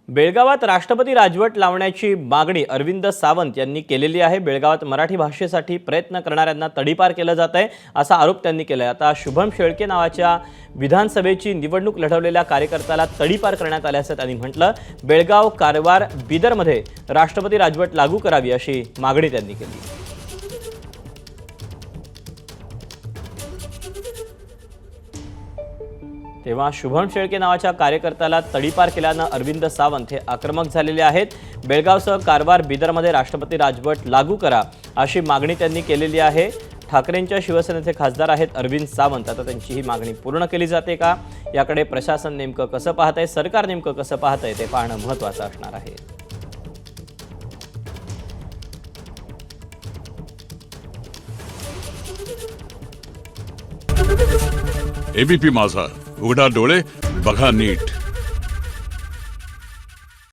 बेळगावात राष्ट्रपती राजवट लावण्याची मागणी अरविंद सावंत यांनी केलेली आहे। बेळगावात मराठी भाषेसाठी प्रयत्न करणाऱ्यांना तडीपार केलं जात आहे असा आरोप त्यांनी केलाय। आता शुभम शेळके नावाच्या विधानसभेची निवडणूक लढवलेल्या कार्यकर्त्याला तडीपार करण्यात आल्याचं त्यांनी म्हटलं। बेळगाव, कारवार, बिदरमध्ये राष्ट्रपती राजवट लागू करावी अशी मागणी त्यांनी केली। तेव्हा शुभम शेळके नावाच्या कार्यकर्त्याला तडीपार केल्यानं अरविंद सावंत हे आक्रमक झालेले आहेत। बेळगावसह कारवार, बिदरमध्ये राष्ट्रपती राजवट लागू करा अशी मागणी त्यांनी केलेली आहे। ठाकरेंच्या शिवसेनेचे खासदार आहेत अरविंद सावंत। आता त्यांची ही मागणी पूर्ण केली जाते का, याकडे प्रशासन नेमकं कसं पाहतंय, सरकार नेमकं कसं पाहतंय ते पाहणं महत्त्वाचं असणार आहे। एबीपी माझा, उघडा डोळे बघा नीट।